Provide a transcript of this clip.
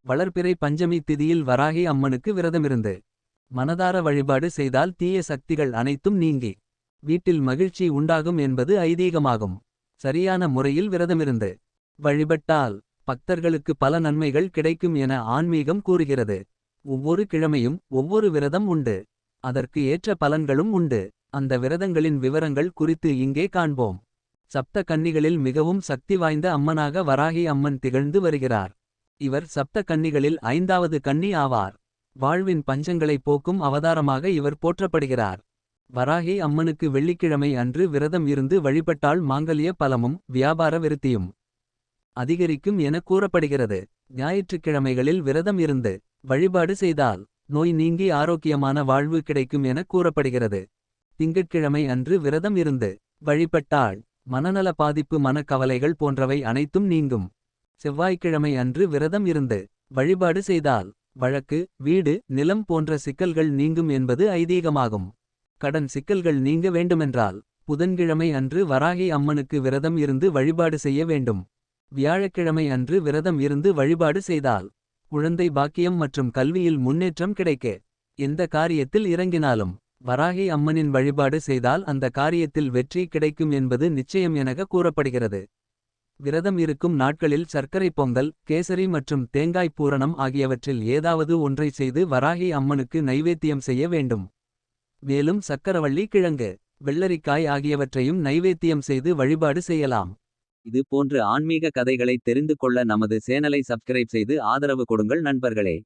வளர்பிறை பஞ்சமி திதியில் வராகி அம்மனுக்கு விரதமிருந்து மனதார வழிபாடு செய்தால் தீய சக்திகள் அனைத்தும் நீங்கி வீட்டில் மகிழ்ச்சி உண்டாகும் என்பது ஐதீகமாகும். சரியான முறையில் விரதமிருந்து வழிபட்டால் பக்தர்களுக்கு பல நன்மைகள் கிடைக்கும் என ஆன்மீகம் கூறுகிறது. ஒவ்வொரு கிழமையும் ஒவ்வொரு விரதம் உண்டு. அதற்கு ஏற்ற பலன்களும் உண்டு. அந்த விரதங்களின் விவரங்கள் குறித்து இங்கே காண்போம். சப்த கன்னிகளில் மிகவும் சக்தி வாய்ந்த அம்மனாக வராகி அம்மன் திகழ்ந்து வருகிறார். இவர் சப்த கன்னிகளில் 5வது கன்னி ஆவார். வாழ்வின் பஞ்சங்களை போக்கும் அவதாரமாக இவர் போற்றப்படுகிறார். வராகி அம்மனுக்கு வெள்ளிக்கிழமை அன்று விரதம் இருந்து வழிபட்டால் மாங்கல்ய பலமும் வியாபார விருத்தியும் அதிகரிக்கும் என கூறப்படுகிறது. ஞாயிற்றுக்கிழமைகளில் விரதம் இருந்து வழிபாடு செய்தால் நோய் நீங்கி ஆரோக்கியமான வாழ்வு கிடைக்கும் என கூறப்படுகிறது. திங்கட்கிழமை அன்று விரதம் இருந்து வழிபட்டால் மனநல பாதிப்பு மனக்கவலைகள் போன்றவை அனைத்தும் நீங்கும். செவ்வாய்க்கிழமை அன்று விரதம் இருந்து வழிபாடு செய்தால் வழக்கு வீடு நிலம் போன்ற சிக்கல்கள் நீங்கும் என்பது ஐதீகமாகும். கடன் சிக்கல்கள் நீங்க வேண்டுமென்றால் புதன்கிழமை அன்று வராகி அம்மனுக்கு விரதம் இருந்து வழிபாடு செய்ய வேண்டும். வியாழக்கிழமை அன்று விரதம் இருந்து வழிபாடு செய்தால் குழந்தை பாக்கியம் மற்றும் கல்வியில் முன்னேற்றம் கிடைக்க. எந்த காரியத்தில் இறங்கினாலும் வராகி அம்மனின் வழிபாடு செய்தால் அந்த காரியத்தில் வெற்றி கிடைக்கும் என்பது நிச்சயம் என கூறப்படுகிறது. விரதம் இருக்கும் நாட்களில் சர்க்கரை பொங்கல் கேசரி மற்றும் தேங்காய் பூரணம் ஆகியவற்றில் ஏதாவது ஒன்றை செய்து வராகி அம்மனுக்கு நைவேத்தியம் செய்ய வேண்டும். மேலும் சக்கரவள்ளி கிழங்கு வெள்ளரிக்காய் ஆகியவற்றையும் நைவேத்தியம் செய்து வழிபாடு செய்யலாம். இது போன்ற ஆன்மீக கதைகளை தெரிந்து கொள்ள நமது சேனலை சப்ஸ்கிரைப் செய்து ஆதரவு கொடுங்கள் நண்பர்களே.